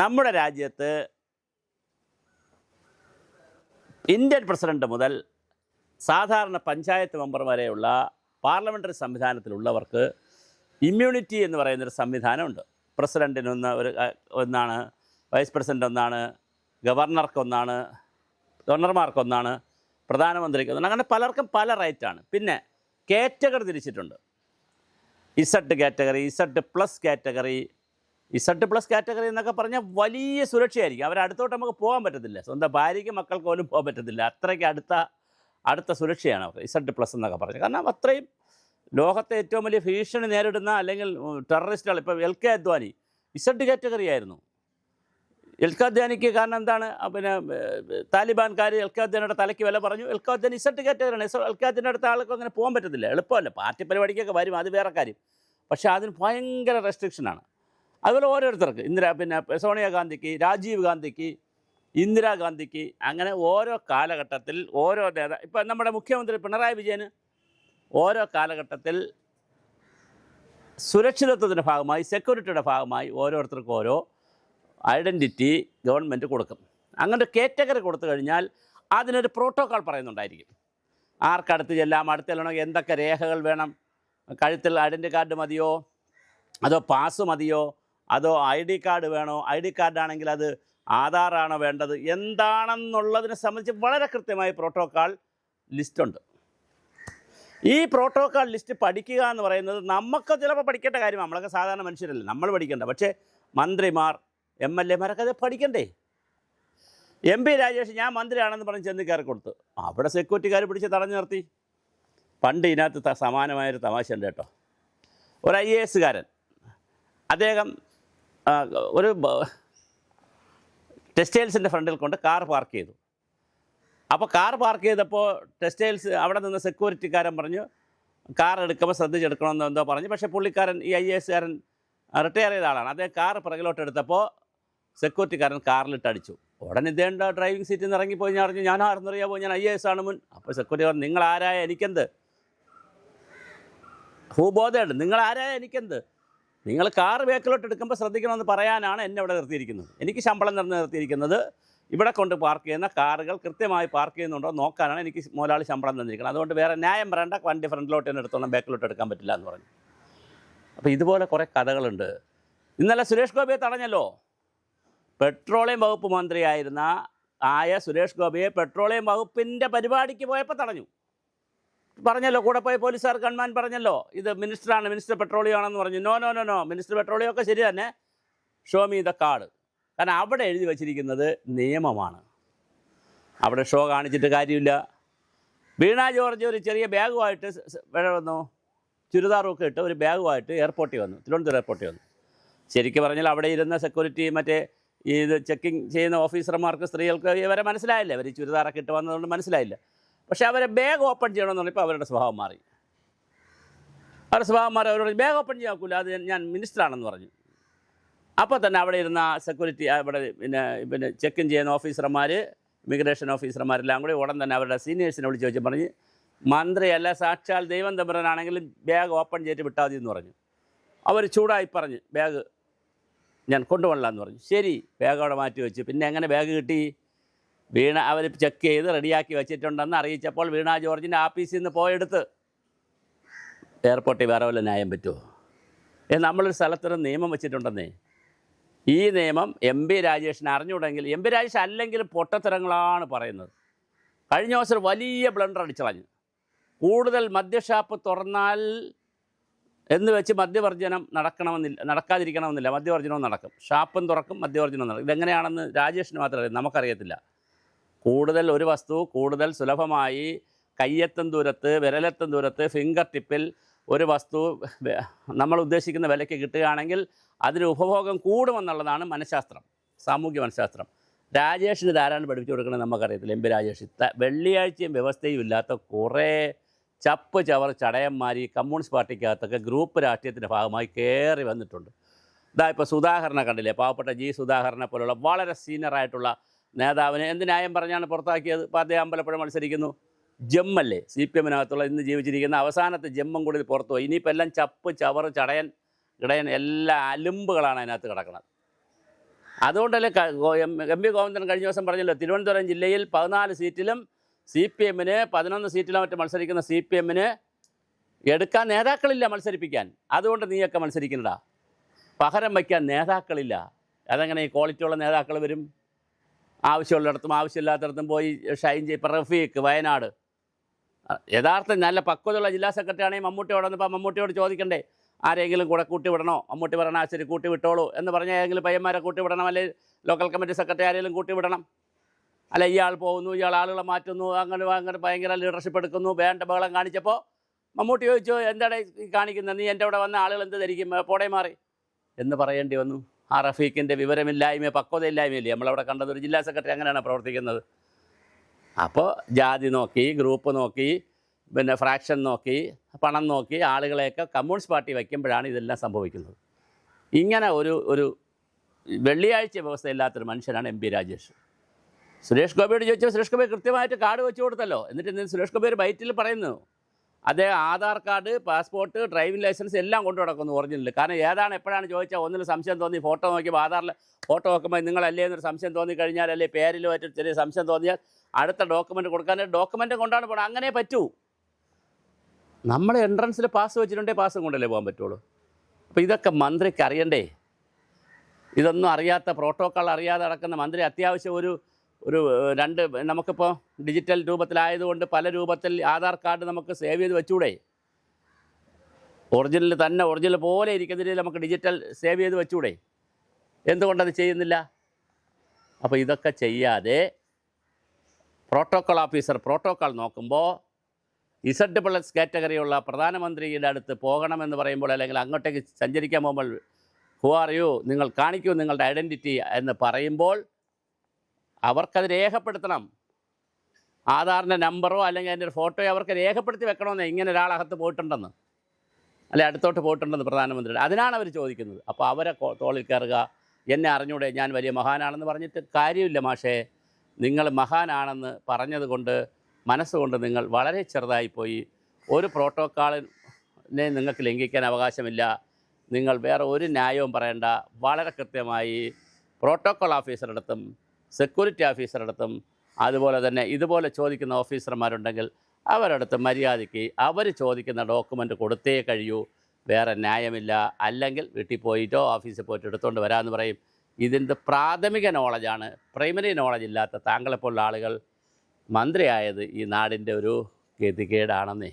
നമ്മുടെ രാജ്യത്ത് Indian president മുതൽ സാധാരണ പഞ്ചായത്ത് മെമ്പർ വരെയുള്ള പാർലമെൻ്ററി സംവിധാനത്തിലുള്ളവർക്ക് ഇമ്മ്യൂണിറ്റി എന്ന് പറയുന്നൊരു സംവിധാനമുണ്ട്. പ്രസിഡൻറ്റിനൊന്ന് ഒന്നാണ്, വൈസ് പ്രസിഡൻ്റ് ഒന്നാണ്, ഗവർണർക്കൊന്നാണ്, ഗവർണർമാർക്കൊന്നാണ്, പ്രധാനമന്ത്രിക്കൊന്നാണ്. അങ്ങനെ പലർക്കും പല റൈറ്റാണ്. പിന്നെ കാറ്റഗറി തിരിച്ചിട്ടുണ്ട്. Z category, Z plus category. Z plus category എന്നൊക്കെ പറഞ്ഞാൽ വലിയ സുരക്ഷയായിരിക്കും. അവരടുത്തോട്ട് നമുക്ക് പോകാൻ പറ്റത്തില്ല. സ്വന്തം ഭാര്യയ്ക്ക് മക്കൾക്ക് പോലും പോകാൻ പറ്റത്തില്ല. അത്രയ്ക്ക് അടുത്ത സുരക്ഷയാണ് അവർ ഇസഡ് പ്ലസ് എന്നൊക്കെ പറഞ്ഞത്. കാരണം അത്രയും ലോകത്തെ ഏറ്റവും വലിയ ഭീഷണി നേരിടുന്ന അല്ലെങ്കിൽ ടെററിസ്റ്റുകൾ. ഇപ്പോൾ L K Advani Z category ആയിരുന്നു. എൽ കെ അദ്വാനിക്ക് കാരണം എന്താണ്? പിന്നെ താലിബാൻകാർ എൽ കെ അദ്വാനിയുടെ തലയ്ക്ക് വില പറഞ്ഞു. എൽ കെ അദ്വാനി ഇസഡ് കാറ്റഗറിയാണ്. എൽ കെ അദ്വാനിയുടെ അടുത്ത ആൾക്ക് അങ്ങനെ പോകാൻ പറ്റത്തില്ല. എളുപ്പമല്ല. പാർട്ടി പരിപാടിക്കൊക്കെ വരും, അത് വേറെ കാര്യം. പക്ഷേ അതിന് ഭയങ്കര റെസ്ട്രിക്ഷനാണ്. അതുപോലെ ഓരോരുത്തർക്ക് പിന്നെ സോണിയാഗാന്ധിക്ക്, രാജീവ് ഗാന്ധിക്ക്, ഇന്ദിരാഗാന്ധിക്ക്, അങ്ങനെ ഓരോ കാലഘട്ടത്തിൽ ഓരോ ഇപ്പം നമ്മുടെ മുഖ്യമന്ത്രി പിണറായി വിജയന് ഓരോ കാലഘട്ടത്തിൽ സുരക്ഷിതത്വത്തിൻ്റെ ഭാഗമായി, സെക്യൂരിറ്റിയുടെ ഭാഗമായി ഓരോരുത്തർക്കും ഓരോ ഐഡൻറ്റിറ്റി ഗവൺമെൻറ് കൊടുക്കും. അങ്ങനെ കാറ്റഗറി കൊടുത്തു കഴിഞ്ഞാൽ അതിനൊരു പ്രോട്ടോക്കോൾ പറയുന്നുണ്ടായിരിക്കും. ആർക്കടുത്ത് ചെല്ലാം, അടുത്തെല്ലണമെങ്കിൽ എന്തൊക്കെ രേഖകൾ വേണം, കഴുത്തിൽ ഐഡൻറ്റി കാർഡ് മതിയോ, അതോ പാസ് മതിയോ, അതോ ഐ ഡി കാർഡ് വേണോ, ഐ ഡി കാർഡാണെങ്കിൽ അത് ആധാറാണോ വേണ്ടത്, എന്താണെന്നുള്ളതിനെ സംബന്ധിച്ച് വളരെ കൃത്യമായ പ്രോട്ടോക്കോൾ ലിസ്റ്റുണ്ട്. ഈ പ്രോട്ടോക്കോൾ ലിസ്റ്റ് പഠിക്കുക എന്ന് പറയുന്നത് നമുക്ക് ചിലപ്പോൾ പഠിക്കേണ്ട കാര്യമാണ്. നമ്മളൊക്കെ സാധാരണ മനുഷ്യരല്ലേ, നമ്മൾ പഠിക്കേണ്ട. പക്ഷേ മന്ത്രിമാർ, എം എൽ എമാരൊക്കെ അത് പഠിക്കണ്ടേ? എം പി രാജേഷ് ഞാൻ മന്ത്രിയാണെന്ന് പറഞ്ഞ് ചെന്ന് കയറി കൊടുത്തു. അവിടെ സെക്യൂരിറ്റിക്കാർ പിടിച്ച് തടഞ്ഞു നിർത്തി. പണ്ട് ഇതിനകത്ത് സമാനമായൊരു തമാശ ഉണ്ട് കേട്ടോ. ഒരു IAS കാരൻ, അദ്ദേഹം ഒരു ടെക്സ്റ്റൈൽസിൻ്റെ ഫ്രണ്ടിൽ കൊണ്ട് കാർ പാർക്ക് ചെയ്തു. അപ്പോൾ കാർ പാർക്ക് ചെയ്തപ്പോൾ ടെക്സ്റ്റൈൽസ് അവിടെ നിന്ന് സെക്യൂരിറ്റിക്കാരൻ പറഞ്ഞു കാർ എടുക്കുമ്പോൾ ശ്രദ്ധിച്ചെടുക്കണമെന്ന് എന്തോ പറഞ്ഞു. പക്ഷേ പുള്ളിക്കാരൻ, ഈ IAS കാരൻ റിട്ടയർ ചെയ്ത ആളാണ്. അദ്ദേഹം കാർ പിറകിലോട്ട് എടുത്തപ്പോൾ സെക്യൂരിറ്റിക്കാരൻ കാറിലിട്ടടിച്ചു. ഉടനെ ഇദ്ദേഹം ഡ്രൈവിംഗ് സീറ്റിൽ നിന്ന് ഇറങ്ങിപ്പോയി. ഞാൻ പറഞ്ഞു, ഞാൻ ആരെന്നറിയാമോ, ഞാൻ IAS ആണ് മുൻ. അപ്പോൾ സെക്യൂരിറ്റി പറഞ്ഞു, നിങ്ങൾ ആരായ എനിക്കെന്ത്, ഭൂബോധമുണ്ട്, നിങ്ങൾ ആരായ എനിക്കെന്ത്, നിങ്ങൾ കാർ ബാക്കിലോട്ട് എടുക്കുമ്പോൾ ശ്രദ്ധിക്കണമെന്ന് പറയാനാണ് എന്നെ ഇവിടെ നിർത്തിയിരിക്കുന്നത്. എനിക്ക് ശമ്പളം നിർത്തിയിരിക്കുന്നത് ഇവിടെ കൊണ്ട് പാർക്ക് ചെയ്യുന്ന കാറുകൾ കൃത്യമായി പാർക്ക് ചെയ്യുന്നുണ്ടോ നോക്കാനാണ് എനിക്ക് മുതലാളി ശമ്പളം തന്നിരിക്കുന്നത്. അതുകൊണ്ട് വേറെ ന്യായം പറയേണ്ട, വണ്ടി ഫ്രണ്ടിലോട്ട് തന്നെ എടുത്തോളം ബാക്കിലോട്ട് എടുക്കാൻ പറ്റില്ല എന്ന് പറഞ്ഞു. അപ്പോൾ ഇതുപോലെ കുറേ കഥകളുണ്ട്. ഇന്നലെ സുരേഷ് ഗോപിയെ തടഞ്ഞല്ലോ. പെട്രോളിയം വകുപ്പ് മന്ത്രിയായിരുന്ന സുരേഷ് ഗോപിയെ പെട്രോളിയം വകുപ്പിൻ്റെ പരിപാടിക്ക് പോയപ്പോൾ തടഞ്ഞു. പറഞ്ഞല്ലോ, കൂടെ പോയ പോലീസുകാർ ഗൺമാൻ പറഞ്ഞല്ലോ, ഇത് മിനിസ്റ്ററാണ്, മിനിസ്റ്റർ പെട്രോളിയം ആണെന്ന് പറഞ്ഞു. നോ, മിനിസ്റ്റർ പെട്രോളിയം ഒക്കെ ശരി തന്നെ, ഷോ മീ ദ കാർഡ്. കാരണം അവിടെ എഴുതി വച്ചിരിക്കുന്നത് നിയമമാണ്. അവിടെ ഷോ കാണിച്ചിട്ട് കാര്യമില്ല. വീണ ജോർജ് ഒരു ചെറിയ ബാഗുമായിട്ട് വന്നു, ചുരിദാറൊക്കെ ഇട്ട് ഒരു ബാഗുമായിട്ട് എയർപോർട്ടിൽ വന്നു, തിരുവനന്തപുരം എയർപോർട്ടിൽ വന്നു. ശരിക്കും പറഞ്ഞാൽ അവിടെ ഇരുന്ന സെക്യൂരിറ്റി, മറ്റേ ഇത് ചെക്കിങ് ചെയ്യുന്ന ഓഫീസർമാർക്ക്, സ്ത്രീകൾക്ക് ഇവരെ മനസ്സിലായില്ല. അവർ ചുരിദാറൊക്കെ ഇട്ട് വന്നതുകൊണ്ട് മനസ്സിലായില്ല. പക്ഷേ അവരെ ബാഗ് ഓപ്പൺ ചെയ്യണമെന്ന് പറഞ്ഞപ്പോൾ അവരുടെ സ്വഭാവം മാറി. അവരോട് ബാഗ് ഓപ്പൺ ചെയ്യാക്കൂല, അത് ഞാൻ മിനിസ്റ്ററാണെന്ന് പറഞ്ഞു. അപ്പോൾ തന്നെ അവിടെ ഇരുന്ന സെക്യൂരിറ്റി, അവിടെ പിന്നെ ചെക്കിൻ ചെയ്യുന്ന ഓഫീസർമാർ, ഇമിഗ്രേഷൻ ഓഫീസർമാരെല്ലാം കൂടി ഉടൻ തന്നെ അവരുടെ സീനിയേഴ്സിനെ വിളിച്ച് വെച്ച് പറഞ്ഞ്, മന്ത്രിയല്ല സാക്ഷാൽ ദൈവം തമ്പുരാനാണെങ്കിലും ബാഗ് ഓപ്പൺ ചെയ്തിട്ട് വിട്ടാൽ മതി എന്ന് പറഞ്ഞു. അവർ ചൂടായി പറഞ്ഞ്, ബാഗ് ഞാൻ കൊണ്ടുപോകണില്ല എന്ന് പറഞ്ഞു. ശരി, ബാഗ് അവിടെ മാറ്റി വെച്ചു. പിന്നെ എങ്ങനെ ബാഗ് കിട്ടി? അവർ ചെക്ക് ചെയ്ത് റെഡിയാക്കി വെച്ചിട്ടുണ്ടെന്ന് അറിയിച്ചപ്പോൾ വീണ ജോർജിൻ്റെ ആഫീസിൽ നിന്ന് പോയെടുത്ത് എയർപോർട്ടിൽ വേറെ വല്ല ന്യായം പറ്റുമോ? നമ്മളൊരു സ്ഥലത്തൊരു നിയമം വെച്ചിട്ടുണ്ടെന്നേ. ഈ നിയമം MP രാജേഷിന് അറിഞ്ഞുകൂടെങ്കിൽ, MP രാജേഷ് അല്ലെങ്കിലും പൊട്ടത്തരങ്ങളാണ് പറയുന്നത്. കഴിഞ്ഞ ദിവസം വലിയ ബ്ലണ്ടർ അടിച്ചളഞ്ഞു. കൂടുതൽ മദ്യഷാപ്പ് തുറന്നാൽ എന്ന് വെച്ച് മദ്യവർജനം നടക്കാതിരിക്കണമെന്നില്ല. മദ്യവർജനവും നടക്കും, ഷാപ്പും തുറക്കും, മദ്യവർജനവും നടക്കും. ഇതെങ്ങനെയാണെന്ന് രാജേഷിന് മാത്രമേ നമുക്കറിയത്തില്ല. കൂടുതൽ ഒരു വസ്തു കൂടുതൽ സുലഭമായി കയ്യെത്തും ദൂരത്ത്, വിരലെത്തും ദൂരത്ത്, ഫിംഗർ ടിപ്പിൽ ഒരു വസ്തു നമ്മൾ ഉദ്ദേശിക്കുന്ന വിലയ്ക്ക് കിട്ടുകയാണെങ്കിൽ അതിന് ഉപഭോഗം കൂടുമെന്നുള്ളതാണ് മനഃശാസ്ത്രം, സാമൂഹ്യ മനഃശാസ്ത്രം. രാജേഷിന് ഇതാരാണ് പഠിപ്പിച്ചു കൊടുക്കണമെന്ന് നമുക്കറിയത്തില്ല. MP രാജേഷ് വെള്ളിയാഴ്ചയും വ്യവസ്ഥയും ഇല്ലാത്ത കുറേ ചപ്പ് ചവർ ചടയന്മാർ ഈ കമ്മ്യൂണിസ്റ്റ് പാർട്ടിക്കകത്തൊക്കെ ഗ്രൂപ്പ് രാഷ്ട്രീയത്തിൻ്റെ ഭാഗമായി കയറി വന്നിട്ടുണ്ട്. ഇപ്പോൾ സുധാകരനെ കണ്ടില്ലേ, പാവപ്പെട്ട സുധാകരനെ പോലുള്ള വളരെ സീനിയറായിട്ടുള്ള നേതാവിനെ എന്ത് ന്യായം പറഞ്ഞാണ് പുറത്താക്കിയത്? ഇപ്പോൾ അദ്ദേഹം അമ്പലപ്പുഴ മത്സരിക്കുന്നു. ജമ്മല്ലേ CPM-നകത്തുള്ള ഇന്ന് ജീവിച്ചിരിക്കുന്ന അവസാനത്തെ ജമ്മം കൂടി പുറത്തു പോയി. ഇനിയിപ്പോൾ എല്ലാം ചപ്പ് ചവർ ചടയൻ ഇടയൻ എല്ലാ അലുമ്പുകളാണ് അതിനകത്ത് കിടക്കുന്നത്. അതുകൊണ്ടല്ലേ എം പി ഗോവിന്ദൻ കഴിഞ്ഞ ദിവസം പറഞ്ഞല്ലോ, തിരുവനന്തപുരം ജില്ലയിൽ 14 സീറ്റിലും CPM 11 സീറ്റിലും മറ്റും മത്സരിക്കുന്ന CPM എടുക്കാൻ നേതാക്കളില്ല മത്സരിപ്പിക്കാൻ. അതുകൊണ്ട് നീയൊക്കെ മത്സരിക്കുന്നടാ. പകരം വയ്ക്കാൻ നേതാക്കളില്ല. അതെങ്ങനെ ഈ ക്വാളിറ്റിയുള്ള നേതാക്കൾ വരും? ആവശ്യമുള്ളിടത്തും ആവശ്യമില്ലാത്തടത്തും പോയി ഷൈൻ ചെയ്യും. ഇപ്പം റഫീഖ് വയനാട് യഥാർത്ഥം നല്ല പക്വതയുള്ള ജില്ലാ സെക്രട്ടറി ആണെങ്കിൽ മമ്മൂട്ടിയോട് വന്നപ്പോൾ മമ്മൂട്ടിയോട് ചോദിക്കണ്ടേ, ആരെങ്കിലും കൂടെ കൂട്ടി വിടണോ? മമ്മൂട്ടി പറഞ്ഞാൽ ശരി കൂട്ടി വിട്ടോളൂ എന്ന് പറഞ്ഞാൽ ഏതെങ്കിലും പയ്യന്മാരെ കൂട്ടി വിടണം, അല്ലെങ്കിൽ ലോക്കൽ കമ്മിറ്റി സെക്രട്ടറി ആരെങ്കിലും കൂട്ടി വിടണം. അല്ല ഇയാൾ പോകുന്നു, ഇയാൾ ആളുകളെ മാറ്റുന്നു, അങ്ങനെ ഭയങ്കര ലീഡർഷിപ്പ് എടുക്കുന്നു, വേണ്ട ബഹളം കാണിച്ചപ്പോൾ മമ്മൂട്ടി ചോദിച്ചു, എന്താണ് ഈ കാണിക്കുന്നത്? നീ എൻ്റെ അവിടെ വന്ന ആളുകൾ എന്ത് ധരിക്കും? പോടെ മാറി എന്ന് പറയേണ്ടി വന്നു. ആ റഫീഖിൻ്റെ വിവരമില്ലായ്മ, പക്വതയില്ലായ്മയില്ലേ നമ്മളവിടെ കണ്ടത്? ഒരു ജില്ലാ സെക്രട്ടറി അങ്ങനെയാണ് പ്രവർത്തിക്കുന്നത്. അപ്പോൾ ജാതി നോക്കി, ഗ്രൂപ്പ് നോക്കി, പിന്നെ ഫ്രാക്ഷൻ നോക്കി, പണം നോക്കി ആളുകളെയൊക്കെ കമ്മ്യൂണിസ്റ്റ് പാർട്ടി വയ്ക്കുമ്പോഴാണ് ഇതെല്ലാം സംഭവിക്കുന്നത്. ഇങ്ങനെ ഒരു വെള്ളിയാഴ്ച വ്യവസ്ഥയില്ലാത്തൊരു മനുഷ്യനാണ് MP രാജേഷ്. സുരേഷ് ഗോപിയോട് ചോദിച്ചാൽ സുരേഷ് ഗോപി കൃത്യമായിട്ട് കാർഡ് വെച്ച് കൊടുത്തല്ലോ. എന്നിട്ട് സുരേഷ് ഗോപി ഒരു ബൈറ്റിൽ പറയുന്നു, അദ്ദേഹം Aadhaar card, passport, driving licence എല്ലാം കൊണ്ടു നടക്കുന്നു ഒറിജിനൽ. കാരണം ഏതാണ് എപ്പോഴാണ് ചോദിച്ചാൽ ഒന്നിൽ സംശയം തോന്നി, ഫോട്ടോ നോക്കിയപ്പോൾ ആധാറിൽ ഫോട്ടോ നോക്കുമ്പോൾ നിങ്ങളല്ലേ എന്നൊരു സംശയം തോന്നിക്കഴിഞ്ഞാൽ, അല്ലെ പേരിലുമായിട്ട് ചെറിയ സംശയം തോന്നിയാൽ അടുത്ത ഡോക്യുമെൻ്റ് കൊടുക്കാൻ ഡോക്യുമെൻ്റ് കൊണ്ടാണ് പോകണം. അങ്ങനെ പറ്റൂ. നമ്മൾ എൻട്രൻസിൽ പാസ് വെച്ചിട്ടുണ്ടെങ്കിൽ പാസ്സും കൊണ്ടല്ലേ പോകാൻ പറ്റുള്ളൂ. അപ്പോൾ ഇതൊക്കെ മന്ത്രിക്ക് അറിയണ്ടേ? ഇതൊന്നും അറിയാത്ത, പ്രോട്ടോക്കോൾ അറിയാതെ നടക്കുന്ന മന്ത്രി അത്യാവശ്യം ഒരു നമുക്കിപ്പോൾ ഡിജിറ്റൽ രൂപത്തിലായതുകൊണ്ട് പല രൂപത്തിൽ ആധാർ കാർഡ് നമുക്ക് സേവ് ചെയ്ത് വെച്ചുകൂടെ? ഒറിജിനൽ പോലെ ഇരിക്കുന്ന രീതിയിൽ നമുക്ക് ഡിജിറ്റൽ സേവ് ചെയ്ത് വെച്ചുകൂടെ? എന്തുകൊണ്ടത് ചെയ്യുന്നില്ല? അപ്പോൾ ഇതൊക്കെ ചെയ്യാതെ പ്രോട്ടോക്കോൾ ഓഫീസർ പ്രോട്ടോക്കോൾ നോക്കുമ്പോൾ Z+ കാറ്റഗറിയുള്ള പ്രധാനമന്ത്രിയുടെ അടുത്ത് പോകണമെന്ന് പറയുമ്പോൾ, അല്ലെങ്കിൽ അങ്ങോട്ടേക്ക് സഞ്ചരിക്കാൻ പോകുമ്പോൾ ഹു ആർ യു, നിങ്ങൾ കാണിക്കൂ നിങ്ങളുടെ ഐഡൻറ്റിറ്റി എന്ന് പറയുമ്പോൾ അവർക്കത് രേഖപ്പെടുത്തണം. ആധാറിൻ്റെ നമ്പറോ അല്ലെങ്കിൽ അതിൻ്റെ ഒരു ഫോട്ടോയോ അവർക്ക് രേഖപ്പെടുത്തി വെക്കണമെന്നേ, ഇങ്ങനെ ഒരാളകത്ത് പോയിട്ടുണ്ടെന്ന്, അല്ലെ അടുത്തോട്ട് പോയിട്ടുണ്ടെന്ന് പ്രധാനമന്ത്രിയുടെ. അതിനാണ് അവർ ചോദിക്കുന്നത്. അപ്പോൾ അവരെ തോളിൽ കയറുക, എന്നെ അറിഞ്ഞൂടെ, ഞാൻ വലിയ മഹാനാണെന്ന് പറഞ്ഞിട്ട് കാര്യമില്ല മാഷേ. നിങ്ങൾ മഹാനാണെന്ന് പറഞ്ഞതുകൊണ്ട്, മനസ്സുകൊണ്ട് നിങ്ങൾ വളരെ ചെറുതായിപ്പോയി. ഒരു പ്രോട്ടോക്കോളിനെ നിങ്ങൾക്ക് ലംഘിക്കാൻ അവകാശമില്ല. നിങ്ങൾ വേറെ ഒരു ന്യായവും പറയേണ്ട. വളരെ കൃത്യമായി പ്രോട്ടോക്കോൾ ഓഫീസറുടെ അടുത്തും സെക്യൂരിറ്റി ഓഫീസറുടെ അടുത്തും അതുപോലെ തന്നെ ഇതുപോലെ ചോദിക്കുന്ന ഓഫീസർമാരുണ്ടെങ്കിൽ അവരടുത്ത് മര്യാദയ്ക്ക് അവർ ചോദിക്കുന്ന ഡോക്യുമെൻ്റ് കൊടുത്തേ കഴിയൂ. വേറെ ന്യായമില്ല. അല്ലെങ്കിൽ വീട്ടിൽ പോയിട്ടോ ഓഫീസിൽ പോയിട്ട് എടുത്തുകൊണ്ട് വരാമെന്ന് പറയും. ഇതിൻ്റെ പ്രാഥമിക നോളജാണ്. പ്രൈമറി നോളജ് ഇല്ലാത്ത താങ്കളെപ്പോലുള്ള ആളുകൾ മന്ത്രിയായത് ഈ നാടിൻ്റെ ഒരു ഗതികേടാണെന്നേ.